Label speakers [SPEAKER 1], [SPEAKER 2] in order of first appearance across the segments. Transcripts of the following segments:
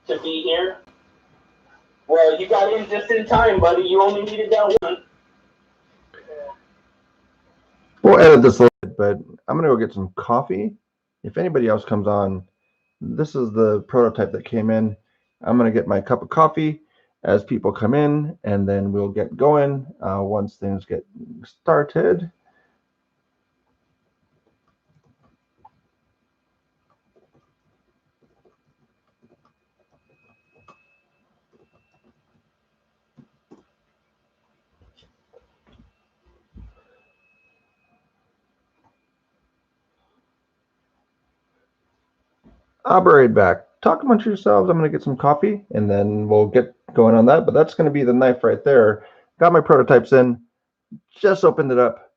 [SPEAKER 1] to be here. Well, you got in just in time, buddy. You only needed that one.
[SPEAKER 2] We'll edit this a little bit, but I'm gonna go get some coffee. If anybody else comes on, this is the prototype that came in. I'm gonna get my cup of coffee as people come in, and then we'll get going once things get started. I'll be right back. Talk amongst yourselves. I'm going to get some coffee and then we'll get going on that. But that's going to be the knife right there. Got my prototypes in. Just opened it up.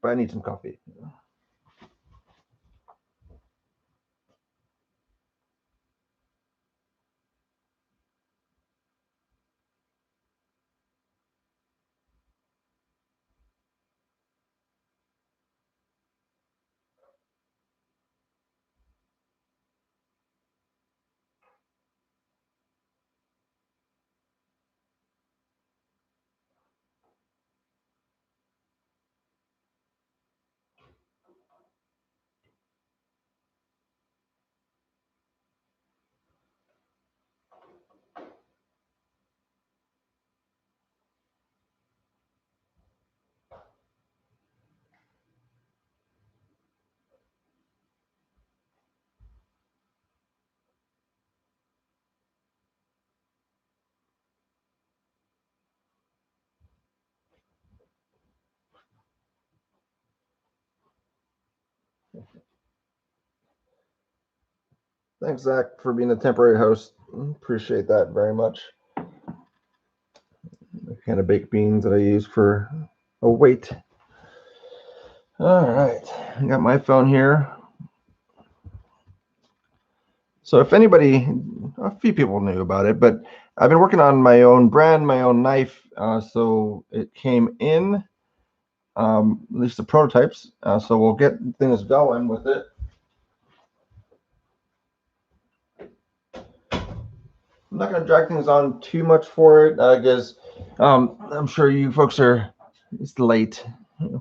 [SPEAKER 2] But I need some coffee. Thanks, Zach, for being a temporary host. Appreciate that very much. The kind of baked beans that I use for a wait. All right, I got my phone here. So if anybody, a few people knew about it, but I've been working on my own brand, my own knife. So it came in, at least the prototypes. So we'll get things going with it. I'm not going to drag things on too much for it because I'm sure you folks it's late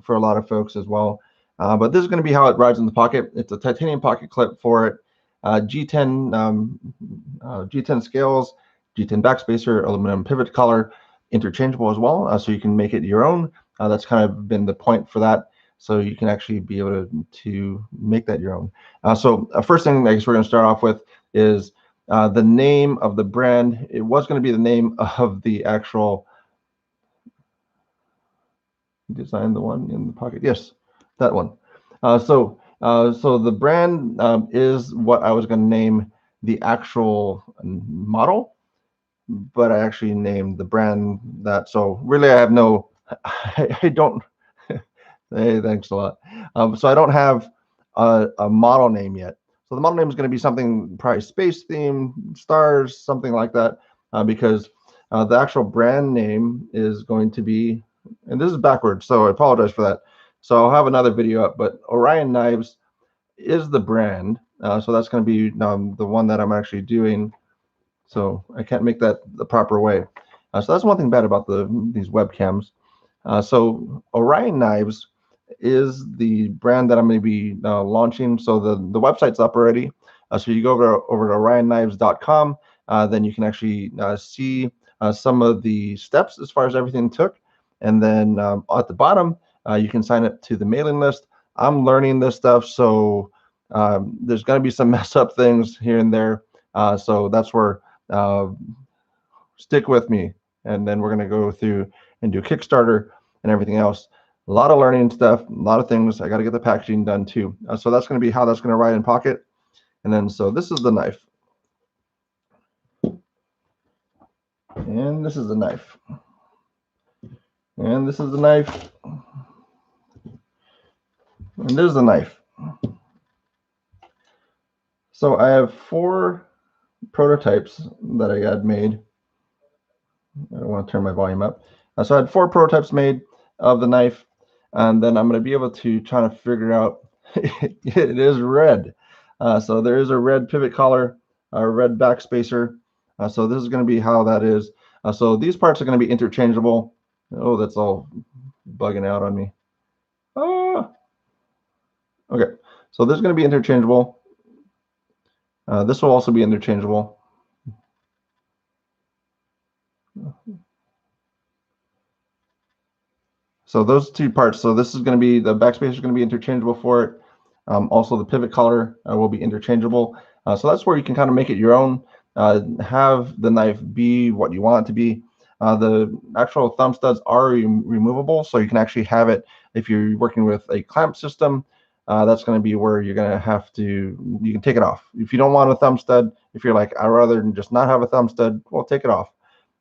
[SPEAKER 2] for a lot of folks as well. But this is going to be how it rides in the pocket. It's a titanium pocket clip for it. G10 G10 scales, G10 backspacer, aluminum pivot collar, interchangeable as well, so you can make it your own. That's kind of been the point for that, so you can actually be able to make that your own. So first thing I guess we're going to start off with is the name of the brand. It was going to be the name of the actual design, the one in the pocket. Yes, that one. So the brand is what I was going to name the actual model, but I actually named the brand that. So really, I have no. I don't. Hey, thanks a lot. So I don't have a model name yet. So the model name is going to be something probably space themed, stars, something like that, because the actual brand name is going to be, and this is backwards, so I apologize for that. So I'll have another video up, but Orion Knives is the brand. So that's going to be the one that I'm actually doing. So I can't make that the proper way. So that's one thing bad about these webcams. So Orion Knives is the brand that I'm going to be launching. So the website's up already. So you go over to orionknives.com. Then you can actually see some of the steps as far as everything took. And then at the bottom, you can sign up to the mailing list. I'm learning this stuff, so there's going to be some mess up things here and there. So that's where stick with me. And then we're going to go through and do Kickstarter and everything else. A lot of learning stuff, a lot of things. I got to get the packaging done too. So that's going to be how that's going to ride in pocket. And then, so this is the knife. And this is the knife. And this is the knife. And there's the knife. So I have 4 prototypes that I had made. I don't want to turn my volume up. So I had 4 prototypes made of the knife. And then I'm going to be able to try to figure out, it is red. So there is a red pivot collar red backspacer. So this is going to be how that is. So these parts are going to be interchangeable. Oh, that's all bugging out on me. Okay, so this is going to be interchangeable. This will also be interchangeable. So those two parts. So this is going to be, the backspacer is going to be interchangeable for it. Also, the pivot collar will be interchangeable. So that's where you can kind of make it your own. Have the knife be what you want it to be. The actual thumb studs are removable, so you can actually have it if you're working with a clamp system. That's going to be where you're going to have to, you can take it off. If you don't want a thumb stud, if you're like, I'd rather just not have a thumb stud, well, take it off.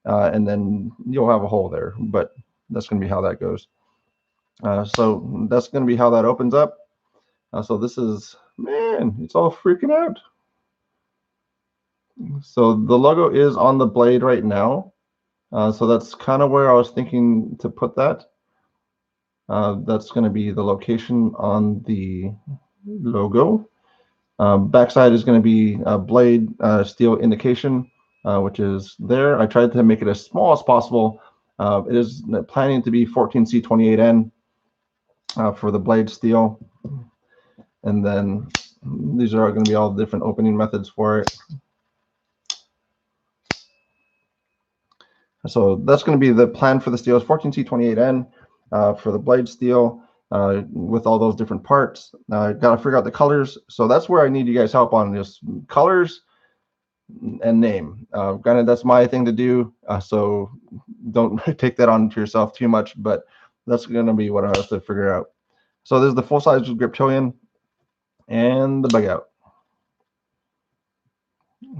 [SPEAKER 2] And then you'll have a hole there, but that's going to be how that goes. So that's going to be how that opens up. So this is, man, it's all freaking out. So the logo is on the blade right now. So that's kind of where I was thinking to put that. That's going to be the location on the logo. Backside is going to be a blade steel indication, which is there. I tried to make it as small as possible. It is planning to be 14C28N for the blade steel. And then these are going to be all the different opening methods for it. So that's going to be the plan for the steel is 14C28N for the blade steel with all those different parts. Got to figure out the colors. So that's where I need you guys help on just colors and name. Granted, that's my thing to do. So don't take that on to yourself too much, but that's going to be what I have to figure out. So there's the full-size griptilian and the bug out.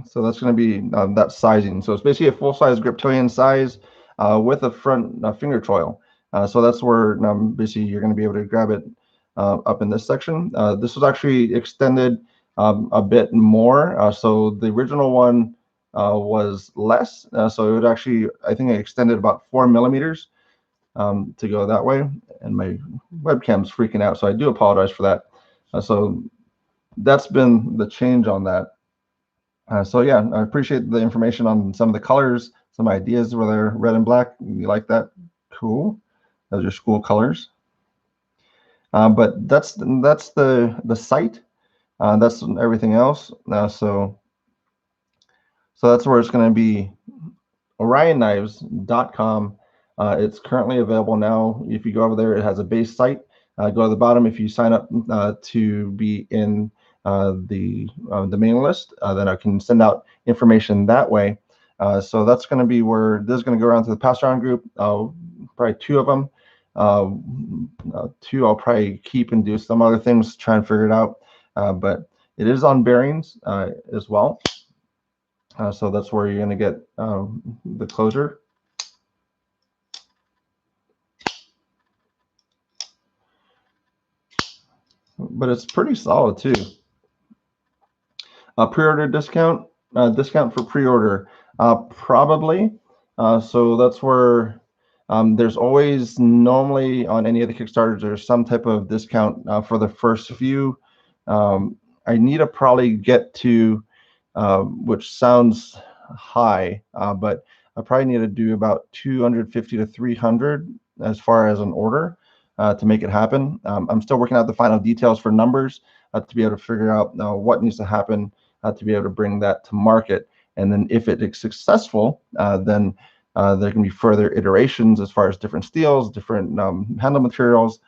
[SPEAKER 2] So that's going to be that sizing. So it's basically a full-size griptilian size with a front finger choil. So that's where basically you're going to be able to grab it up in this section. This was actually extended a bit more. So the original one was less. So it would actually, I think it extended about 4 millimeters to go that way. And my webcam's freaking out, so I do apologize for that. So that's been the change on that. So yeah, I appreciate the information on some of the colors, some ideas where they're red and black. You like that? Cool. Those are school colors. But that's the site. That's everything else. So that's where it's going to be. OrionKnives.com. It's currently available now. If you go over there, it has a base site. Go to the bottom. If you sign up to be in the mailing list, then I can send out information that way. So that's going to be where this is going to go around to the pass around group. Probably 2 of them. 2 I'll probably keep and do some other things, try and figure it out. But it is on bearings as well. So that's where you're going to get the closure. But it's pretty solid too. Pre-order discount, discount for pre-order, probably. So that's where there's always normally on any of the Kickstarters, there's some type of discount for the first few. I need to probably get to, which sounds high, but I probably need to do about 250 to 300 as far as an order to make it happen. I'm still working out the final details for numbers to be able to figure out what needs to happen to be able to bring that to market. And then if it is successful, then there can be further iterations as far as different steels, different handle materials,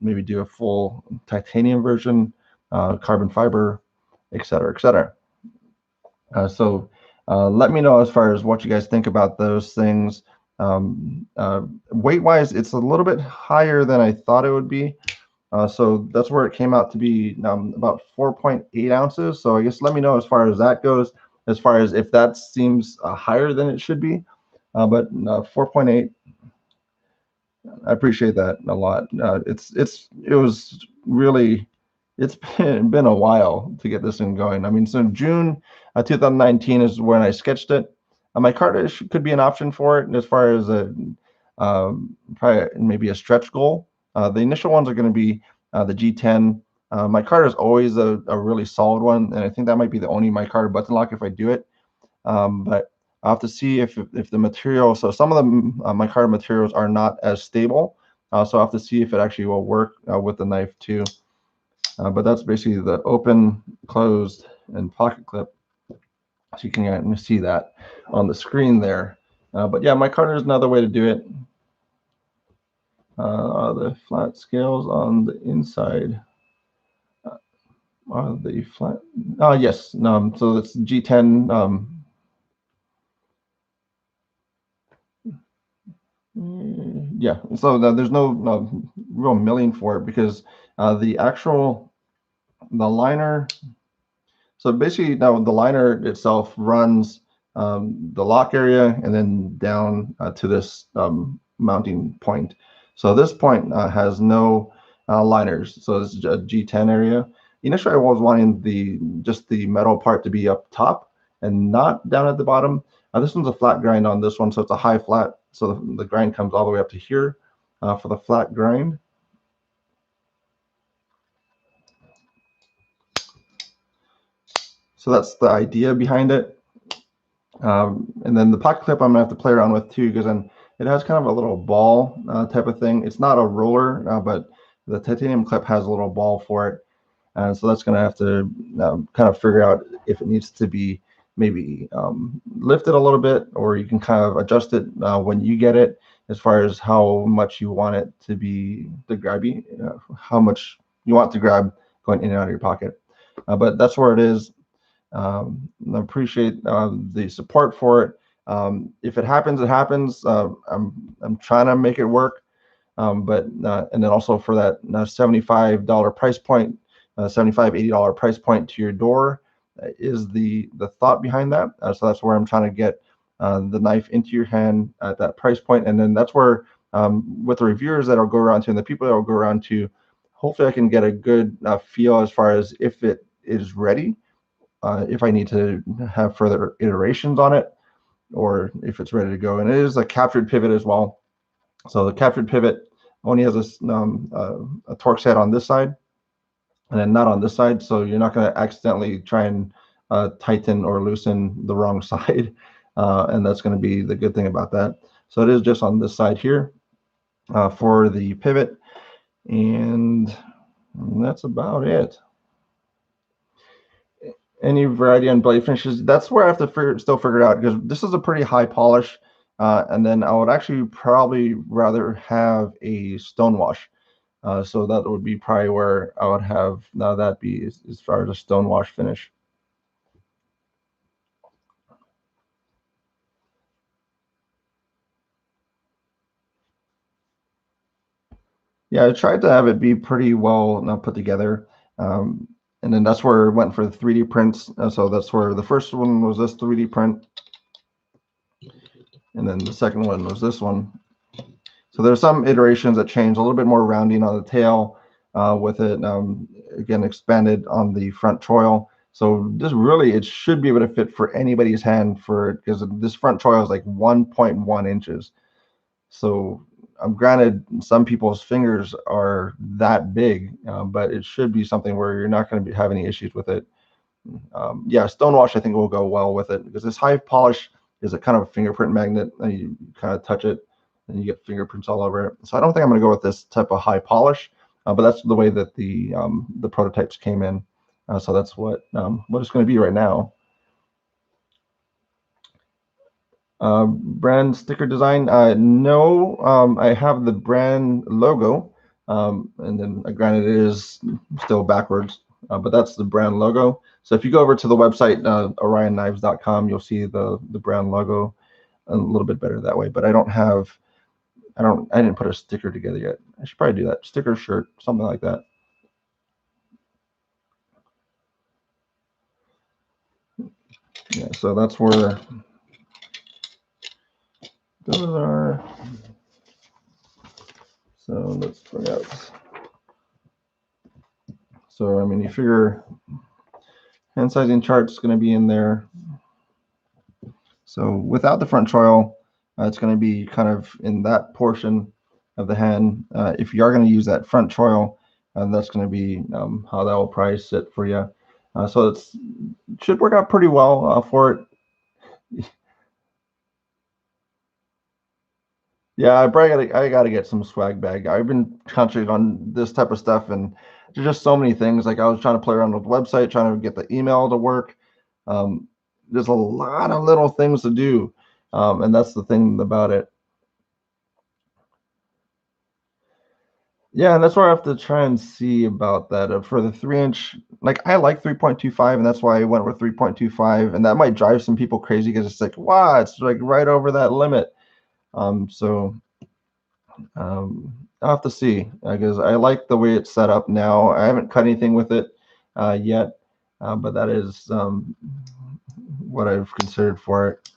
[SPEAKER 2] maybe do a full titanium version, carbon fiber, et cetera, et cetera. So let me know as far as what you guys think about those things. Weight-wise, it's a little bit higher than I thought it would be. So that's where it came out to be about 4.8 ounces. So I guess let me know as far as that goes, as far as if that seems higher than it should be. But 4.8, I appreciate that a lot. It was really, it's been a while to get this thing going. I mean, so June 2019 is when I sketched it. My cart could be an option for it as far as a probably maybe a stretch goal. The initial ones are going to be the G10 Micarta is always a really solid one, and I think that might be the only micarta button lock if I do it. But I'll have to see if the material, so some of the micarta materials are not as stable, so I'll have to see if it actually will work with the knife too. But that's basically the open, closed, and pocket clip. So you can see that on the screen there. But yeah, micarta is another way to do it. The flat scales on the inside. The flat. Yes. So it's G10. Yeah. So there's no real milling for it because the liner. So basically, now the liner itself runs the lock area and then down to this mounting point. So this point has no liners. So this is a G10 area. Initially, I was wanting just the metal part to be up top and not down at the bottom. This one's a flat grind on this one, so it's a high flat. So the grind comes all the way up to here for the flat grind. So that's the idea behind it. And then the pocket clip I'm gonna have to play around with too, because then it has kind of a little ball type of thing. It's not a roller, but the titanium clip has a little ball for it. And so that's gonna have to kind of figure out if it needs to be maybe lifted a little bit, or you can kind of adjust it when you get it, as far as how much you want it to be the grabby, how much you want to grab going in and out of your pocket. But that's where it is. I appreciate the support for it. If it happens, it happens. I'm trying to make it work, but and then also for that $75 price point, $75-$80 price point to your door is the thought behind that. So that's where I'm trying to get the knife into your hand at that price point, and then that's where with the reviewers that I'll go around to and the people that I'll go around to, hopefully I can get a good feel as far as if it is ready. If I need to have further iterations on it, or if it's ready to go. And it is a captured pivot as well. So the captured pivot only has a torque set on this side, and then not on this side. So you're not going to accidentally try and tighten or loosen the wrong side. And that's going to be the good thing about that. So it is just on this side here for the pivot. And that's about it. Any variety on blade finishes, that's where I have to still figure it out, because this is a pretty high polish, and then I would actually probably rather have a stone wash, so that would be probably where I would have that be as far as a stone wash finish. Yeah, I tried to have it be pretty well put together, and then that's where it went for the 3D prints. So that's where the first one was this 3D print, and then the second one was this one. So there's some iterations that change a little bit more rounding on the tail with it, again, expanded on the front choil. So this really, it should be able to fit for anybody's hand because this front choil is like 1.1 inches. So granted, some people's fingers are that big, but it should be something where you're not going to have any issues with it. Yeah, stonewash I think will go well with it, because this high polish is a kind of a fingerprint magnet, and you kind of touch it and you get fingerprints all over it. So I don't think I'm going to go with this type of high polish, but that's the way that the prototypes came in. So that's what it's going to be right now. Brand sticker design. No, I have the brand logo, and then granted it is still backwards, but that's the brand logo. So if you go over to the website, orionknives.com, you'll see the brand logo a little bit better that way. But I didn't put a sticker together yet. I should probably do that. Sticker shirt, something like that. Yeah, so that's where those are. So let's bring out. So I mean, you figure hand sizing chart's going to be in there. So without the front choil, it's going to be kind of in that portion of the hand. If you are going to use that front choil, and that's going to be how that will probably sit for you. So it should work out pretty well for it. Yeah, I gotta get some swag bag. I've been concentrating on this type of stuff, and there's just so many things. Like I was trying to play around with the website, trying to get the email to work. Um, there's a lot of little things to do, and that's the thing about it. Yeah, and that's where I have to try and see about that for the 3 inch. Like I like 3.25, and that's why I went with 3.25, and that might drive some people crazy because it's like, wow, it's like right over that limit. So I'll have to see because I like the way it's set up now. I haven't cut anything with it yet, but that is what I've considered for it.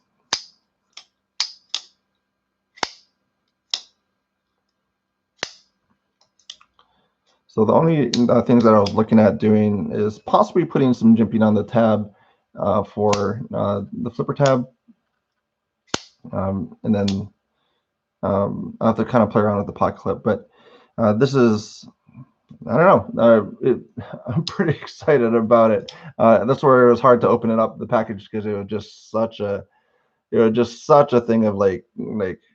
[SPEAKER 2] So the only things that I was looking at doing is possibly putting some jimping on the tab for the flipper tab, and then I'll have to kind of play around with the pot clip. But this is, I don't know, I'm pretty excited about it. That's where it was hard to open it up the package because it was just such a thing of like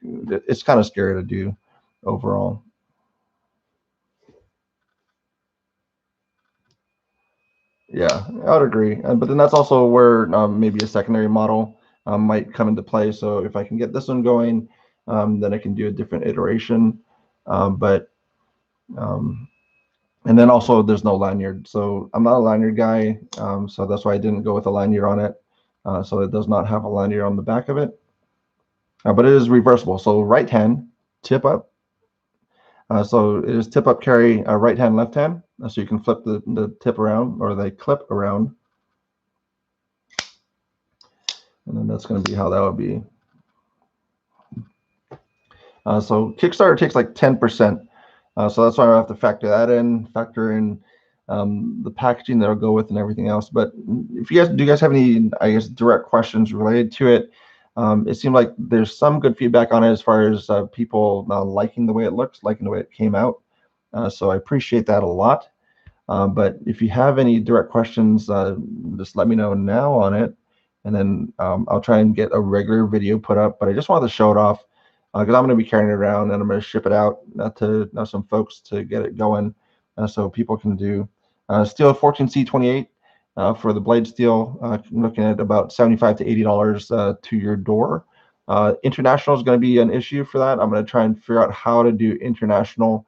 [SPEAKER 2] it's kind of scary to do overall. Yeah, I would agree. But then that's also where maybe a secondary model might come into play. So if I can get this one going, then I can do a different iteration. But and then also there's no lanyard. So I'm not a lanyard guy. So that's why I didn't go with a lanyard on it. So it does not have a lanyard on the back of it. But it is reversible. So right hand, tip up. So it is tip up carry right hand, left hand. So you can flip the tip around or the clip around. And then that's going to be how that would be. So Kickstarter takes like 10%. So that's why I have to factor that in, the packaging that'll go with and everything else. But if you guys have any, I guess, direct questions related to it, it seemed like there's some good feedback on it as far as people liking the way it looks, liking the way it came out. So I appreciate that a lot. But if you have any direct questions, just let me know now on it. And then I'll try and get a regular video put up. But I just wanted to show it off because I'm going to be carrying it around and I'm going to ship it out to some folks to get it going so people can do steel 14C28 for the blade steel. I'm looking at about $75 to $80 to your door. International is going to be an issue for that. I'm going to try and figure out how to do international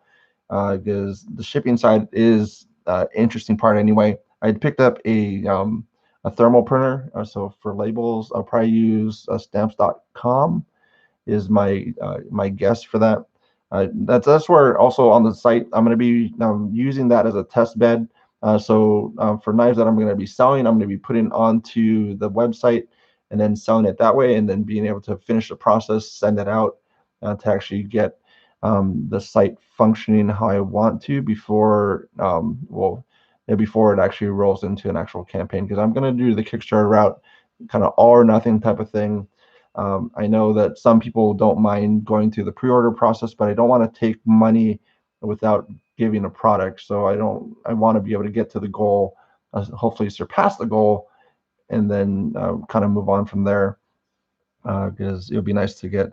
[SPEAKER 2] because the shipping side is interesting part anyway. I picked up a thermal printer, so for labels, I'll probably use stamps.com is my guess for that. That's where also on the site I'm going to be using that as a test bed. So for knives that I'm going to be selling, I'm going to be putting onto the website and then selling it that way, and then being able to finish the process, send it out to actually get the site functioning how I want to before before it actually rolls into an actual campaign, because I'm going to do the Kickstarter route, kind of all or nothing type of thing. I know that some people don't mind going through the pre-order process, but I don't want to take money without giving a product. So I want to be able to get to the goal, hopefully surpass the goal, and then kind of move on from there, because it would be nice to get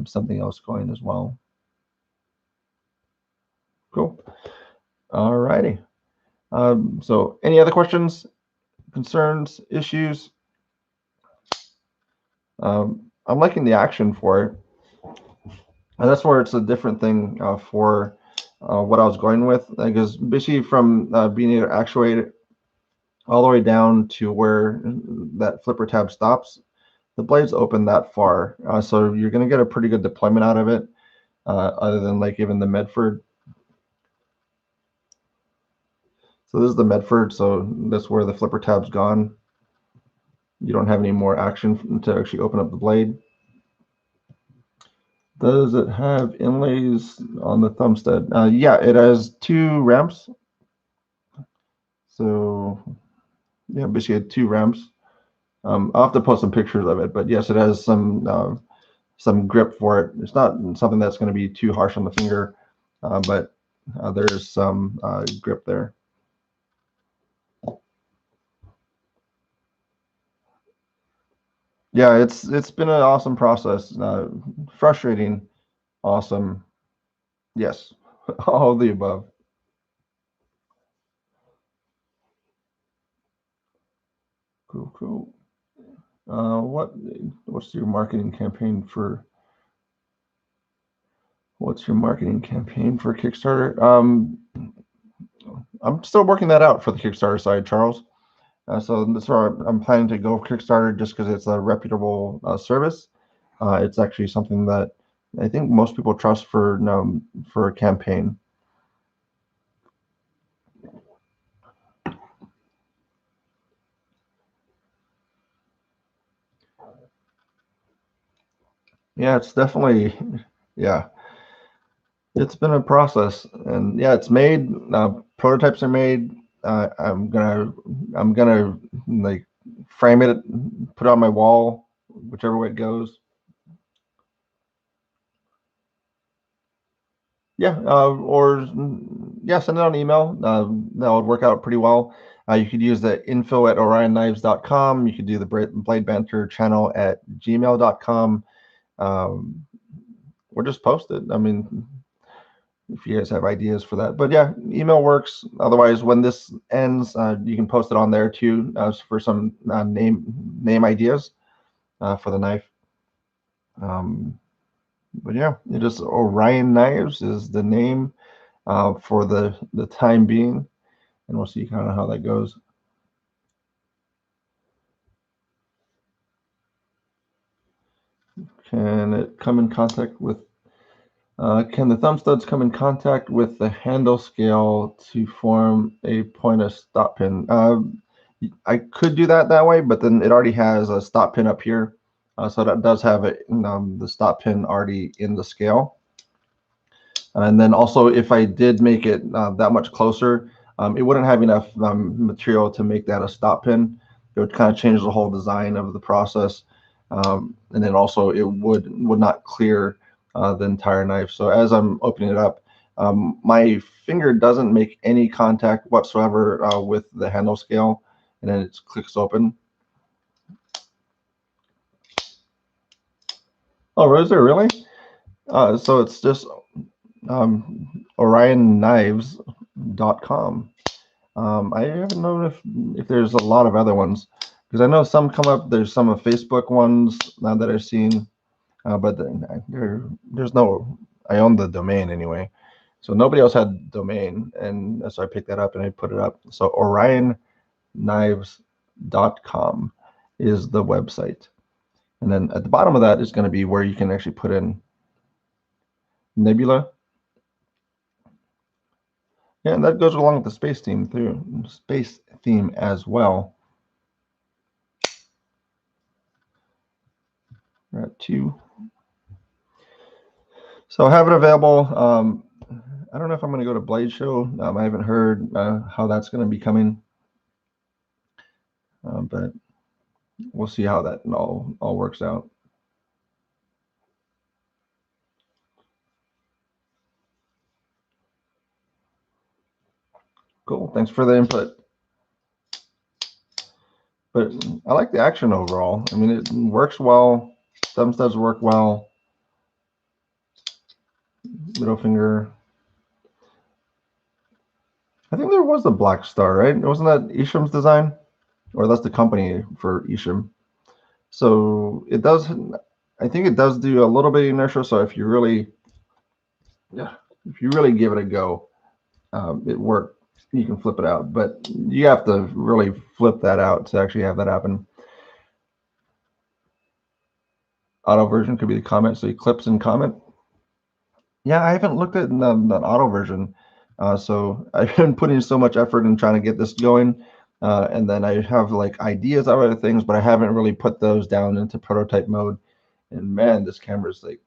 [SPEAKER 2] something else going as well. Cool. All righty. So any other questions, concerns, issues? I'm liking the action for it. And that's where it's a different thing for what I was going with. Because basically from being able to actuate it all the way down to where that flipper tab stops, the blade's open that far. So you're going to get a pretty good deployment out of it, other than like even the Medford. So this is the Medford, so that's where the flipper tab's gone. You don't have any more action to actually open up the blade. Does it have inlays on the thumbstud? Yeah, it has 2 ramps. So yeah, basically 2 ramps. I'll have to post some pictures of it, but yes, it has some grip for it. It's not something that's going to be too harsh on the finger, but there's some grip there. Yeah, it's been an awesome process. Frustrating, awesome. Yes, all of the above. Cool, cool. What's your marketing campaign for? What's your marketing campaign for Kickstarter? I'm still working that out for the Kickstarter side, Charles. So that's where I'm planning to go Kickstarter just because it's a reputable service. It's actually something that I think most people trust for a campaign. Yeah, it's definitely yeah. It's been a process, and yeah, it's made. Prototypes are made. I'm gonna like frame it, put it on my wall, whichever way it goes. Yeah, or yeah, send it on email. That would work out pretty well. You could use the info@orionknives.com. You could do the Blade Banter channel at gmail.com. Um, or just post it. I mean, if you guys have ideas for that. But yeah, email works. Otherwise, when this ends, you can post it on there too for some name ideas for the knife. But yeah, it is Orion Knives is the name for the time being, and we'll see kind of how that goes. Can it come in contact with? Can the thumb studs come in contact with the handle scale to form a point of stop pin? I could do that way, but then it already has a stop pin up here. So that does have the stop pin already in the scale. And then also, if I did make it that much closer, it wouldn't have enough material to make that a stop pin. It would kind of change the whole design of the process. And then also, it would not clear the entire knife. So as I'm opening it up, my finger doesn't make any contact whatsoever with the handle scale, and then it clicks open. Oh, is there really? So it's just OrionKnives.com. I haven't known if there's a lot of other ones because I know some come up. There's some of Facebook ones that I've seen, but there's no. I own the domain anyway, so nobody else had domain, and so I picked that up and I put it up. So OrionKnives.com is the website, and then at the bottom of that is going to be where you can actually put in Nebula. Yeah, and that goes along with the space theme as well. We're at 2. So I have it available. I don't know if I'm going to go to Blade Show. I haven't heard how that's going to be coming, but we'll see how that all works out. Cool. Thanks for the input. But I like the action overall. I mean, it works well. Thumb studs work well. Middle finger. I think there was a black star, right? Wasn't that Isham's design? Or that's the company for Isham. So it does, I think it does do a little bit of inertia. So if you really give it a go, it works. You can flip it out, but you have to really flip that out to actually have that happen. Auto version could be the comment, so you clips and comment. Yeah, I haven't looked at the auto version, so I've been putting so much effort in trying to get this going, and then I have like ideas of other things, but I haven't really put those down into prototype mode. And man, this camera is like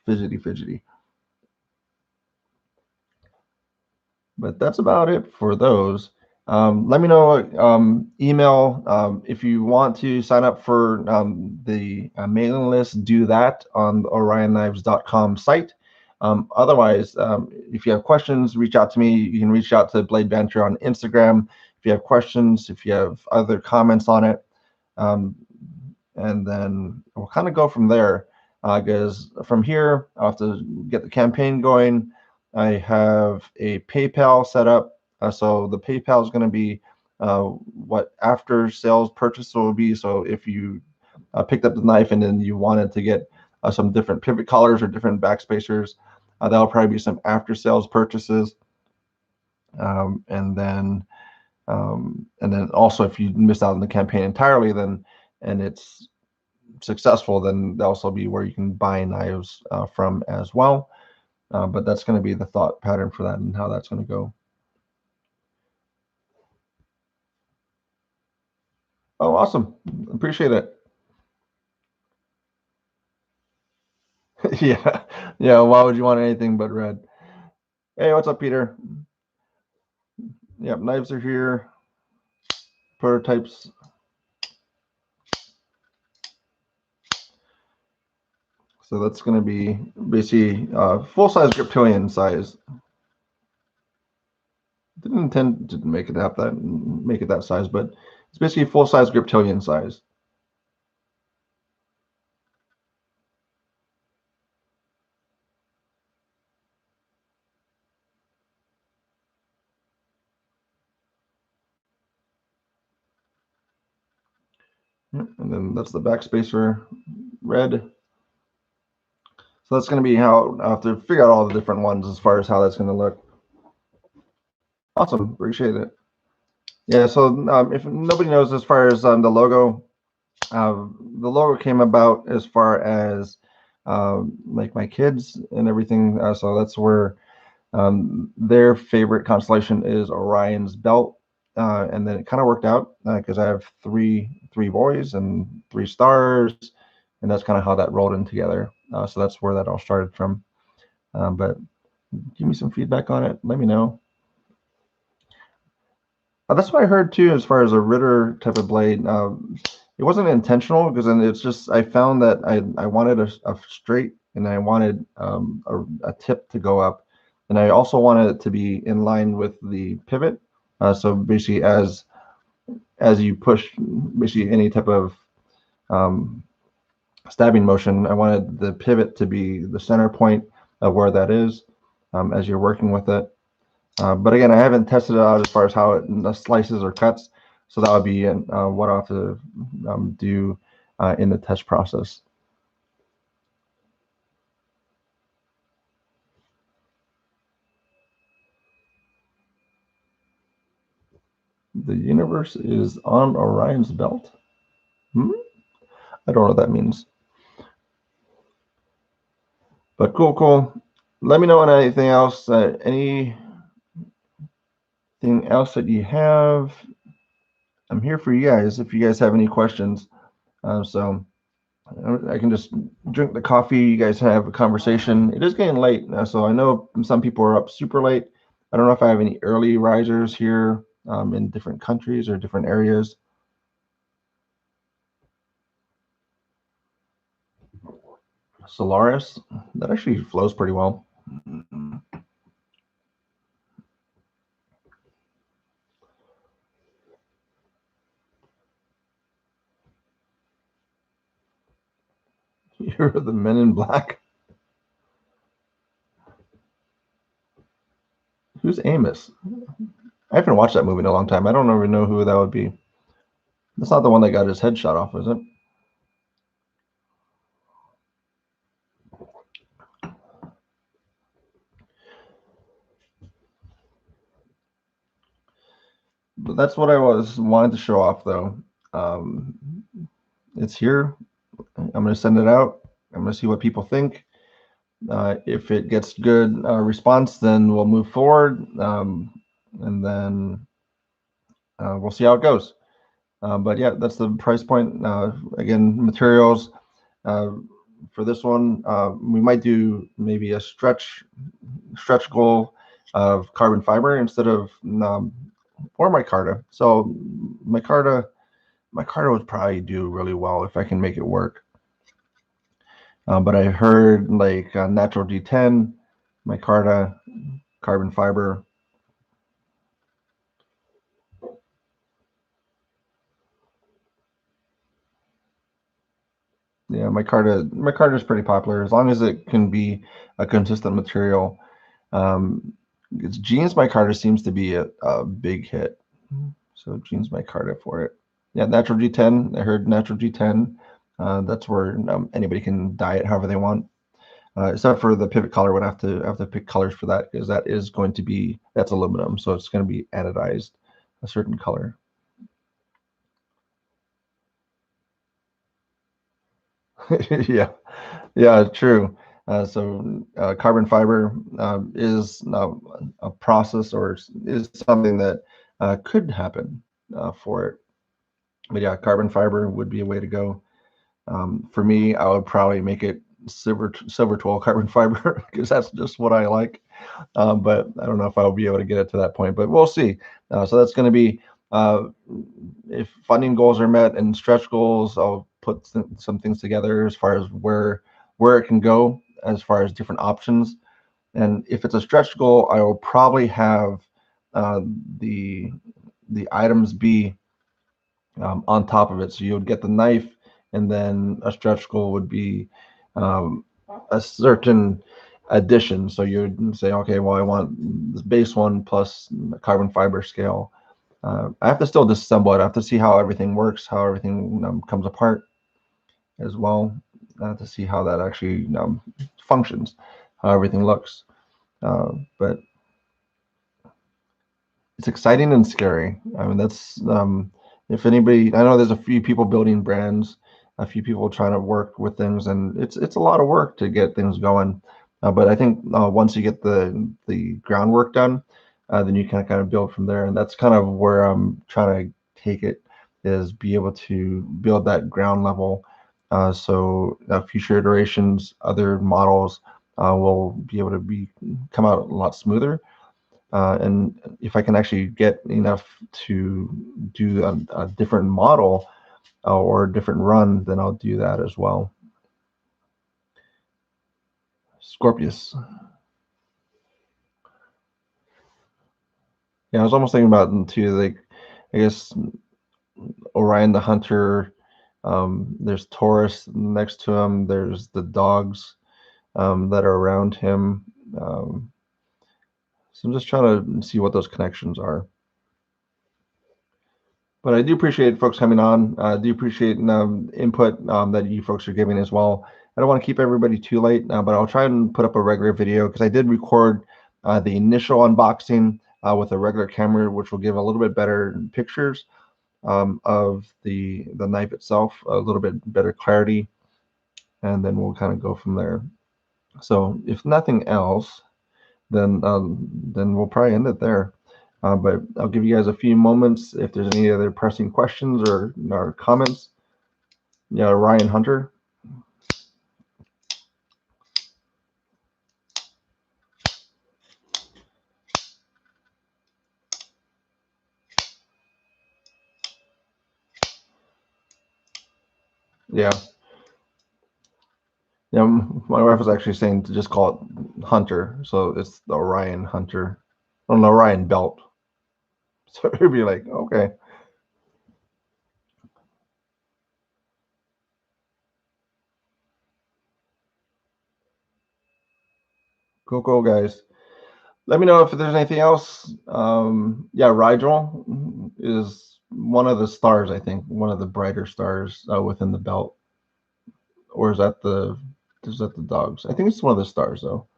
[SPEAKER 2] fidgety. But that's about it for those. Let me know, email if you want to sign up for the mailing list, do that on the orionknives.com site. Otherwise, if you have questions, reach out to me. You can reach out to Blade Banter on Instagram if you have questions, if you have other comments on it. And then we'll kind of go from there, because from here, I'll have to get the campaign going. I have a PayPal set up. So the PayPal is going to be what after sales purchase will be. So if you picked up the knife and then you wanted to get some different pivot collars or different backspacers, that'll probably be some after sales purchases. And then also if you missed out on the campaign entirely, then and it's successful, then that'll also be where you can buy knives from as well. But that's going to be the thought pattern for that and how that's going to go. Oh, awesome. Appreciate it. Yeah. Yeah. Why would you want anything but red? Hey, what's up, Peter? Yep. Knives are here. Prototypes. So that's going to be basically full-size Griptilian size. Didn't intend to make it that size, but it's basically full-size Griptilian size. And then that's the backspacer, red. So that's going to be how I have to figure out all the different ones as far as how that's going to look. Awesome, appreciate it. Yeah, so if nobody knows, as far as the logo came about as far as like my kids and everything. So that's where their favorite constellation is Orion's Belt, and then it kind of worked out because I have three boys and 3 stars, and that's kind of how that rolled in together. So that's where that all started from. But give me some feedback on it. Let me know. That's what I heard too, as far as a Ritter type of blade. It wasn't intentional because then it's just I found that I wanted a straight, and I wanted a tip to go up, and I also wanted it to be in line with the pivot. So basically, as you push basically any type of stabbing motion, I wanted the pivot to be the center point of where that is as you're working with it. But again, I haven't tested it out as far as how it slices or cuts, so that would be what I'll have to do in the test process. The universe is on Orion's belt? I don't know what that means. But cool. Let me know on anything else. Anything else that you have? I'm here for you guys if you guys have any questions. So I can just drink the coffee. You guys have a conversation. It is getting late, so I know some people are up super late. I don't know if I have any early risers here in different countries or different areas. Solaris, that actually flows pretty well. You're the Men in Black. Who's Amos? I haven't watched that movie in a long time. I don't even know who that would be. That's not the one that got his head shot off, is it? But that's what I wanted to show off, though. It's here. I'm going to send it out. I'm going to see what people think. If it gets good response, then we'll move forward, and then we'll see how it goes. But yeah, that's the price point. Again, materials for this one, we might do maybe a stretch goal of carbon fiber instead of or micarta. So micarta would probably do really well if I can make it work. But I heard like natural D10 micarta, carbon fiber. Yeah, micarta is pretty popular as long as it can be a consistent material. It's jeans micarta seems to be a big hit. So jeans micarta for it. Yeah, natural G10. I heard natural G10. That's where anybody can dye it however they want. Except for the pivot color, would have to pick colors for that because that is going to be that's aluminum, so it's going to be anodized a certain color. Yeah, yeah, true. Carbon fiber is a process or is something that could happen for it. But yeah, carbon fiber would be a way to go. For me, I would probably make it silver 12 carbon fiber because that's just what I like. But I don't know if I'll be able to get it to that point, but we'll see. So that's going to be uh, if funding goals are met and stretch goals, I'll put some things together as far as where it can go as far as different options. And if it's a stretch goal, I will probably have uh, the the items be on top of it. So you would get the knife, and then a stretch goal would be um, a certain addition. So you would say, okay, well, I want this base one plus the carbon fiber scale. I have to still disassemble it. I have to see how everything works, how everything comes apart as well, to see how that actually functions, how everything looks. But it's exciting and scary. I mean, that's if anybody, I know there's a few people building brands, a few people trying to work with things, and it's a lot of work to get things going. But I think once you get the groundwork done, then you can kind of build from there, and that's kind of where I'm trying to take it, is be able to build that ground level, so future iterations, other models will be able to come out a lot smoother. And if I can actually get enough to do a different model or a different run, then I'll do that as well. Scorpius. Yeah, I was almost thinking about them too. Like, I guess Orion the Hunter. There's Taurus next to him. There's the dogs that are around him. So I'm just trying to see what those connections are. But I do appreciate folks coming on. I do appreciate input that you folks are giving as well. I don't want to keep everybody too late, but I'll try and put up a regular video because I did record the initial unboxing with a regular camera, which will give a little bit better pictures of the knife itself, a little bit better clarity, and then we'll kind of go from there. So if nothing else, then we'll probably end it there. But I'll give you guys a few moments if there's any other pressing questions or comments. Yeah, Ryan Hunter. Yeah. Yeah, my wife was actually saying to just call it Hunter. So it's the Orion Hunter. Or an Orion belt. So it'd be like, okay. Cool, guys. Let me know if there's anything else. Yeah, Rigel is one of the stars, I think, one of the brighter stars within the belt. Or is that the dogs? I think it's one of the stars though.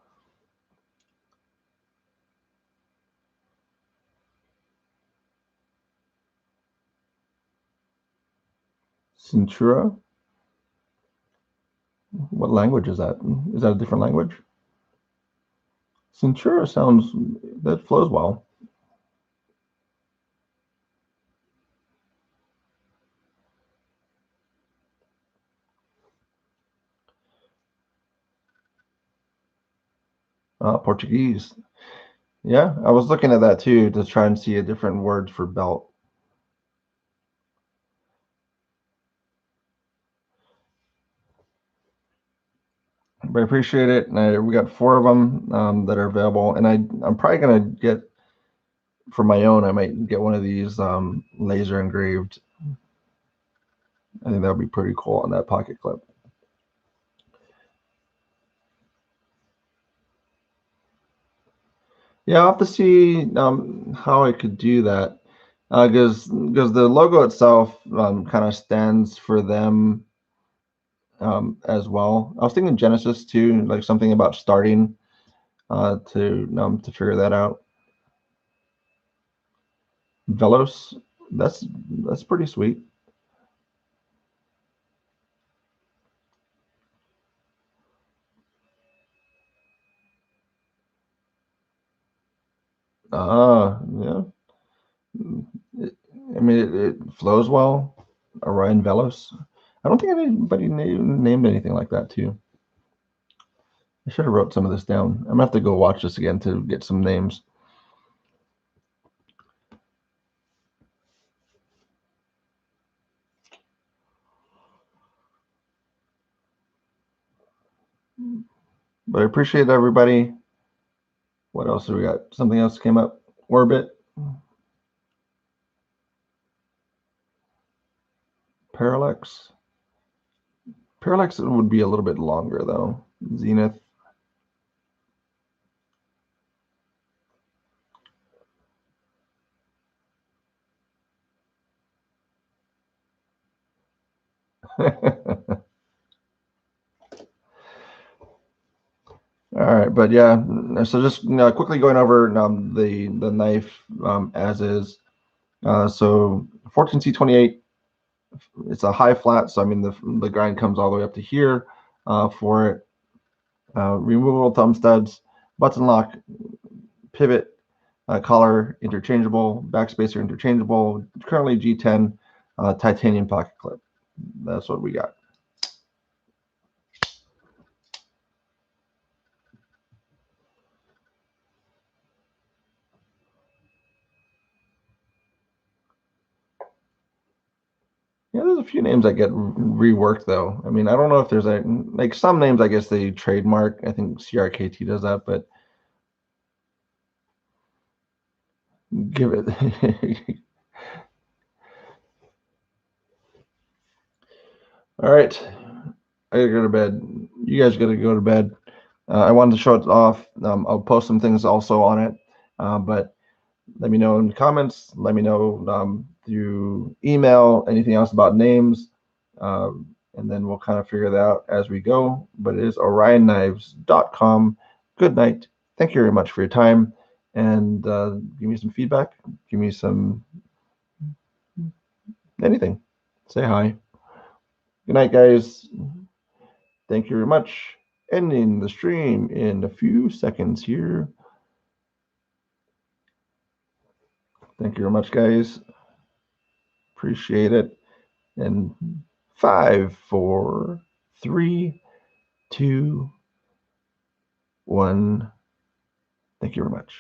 [SPEAKER 2] Cintura? What language is that? Is that a different language? Cintura sounds that flows well. Portuguese. Yeah, I was looking at that too to try and see a different word for belt. but I appreciate it. And we got 4 of them that are available, and I'm probably gonna get for my own. I might get one of these laser engraved. I think that would be pretty cool on that pocket clip. Yeah, I'll have to see how I could do that, because the logo itself kind of stands for them as well. I was thinking Genesis too, like something about starting to figure that out. Velos, that's pretty sweet. Yeah. I mean, it flows well. Orion Velos. I don't think anybody named anything like that too. I should have wrote some of this down. I'm gonna have to go watch this again to get some names. But I appreciate everybody. What else do we got? Something else came up. Orbit. Parallax. Parallax would be a little bit longer though. Zenith. All right, but yeah, so just quickly going over the knife as is. So 14C28, it's a high flat, so I mean the grind comes all the way up to here for it. Removable thumb studs, button lock, pivot, collar interchangeable, backspacer interchangeable. Currently G10 titanium pocket clip. That's what we got. Yeah, there's a few names that get reworked though. I mean, I don't know if there's like some names. I guess they trademark. I think CRKT does that, but give it. All right, I gotta go to bed. You guys gotta go to bed. I wanted to show it off. I'll post some things also on it, but let me know in the comments. Let me know through email anything else about names, and then we'll kind of figure that out as we go. But it is orionknives.com. Good night. Thank you very much for your time, and give me some feedback. Give me some anything. Say hi. Good night, guys. Thank you very much. Ending the stream in a few seconds here. Thank you very much, guys. Appreciate it. And 5, 4, 3, 2, 1. Thank you very much.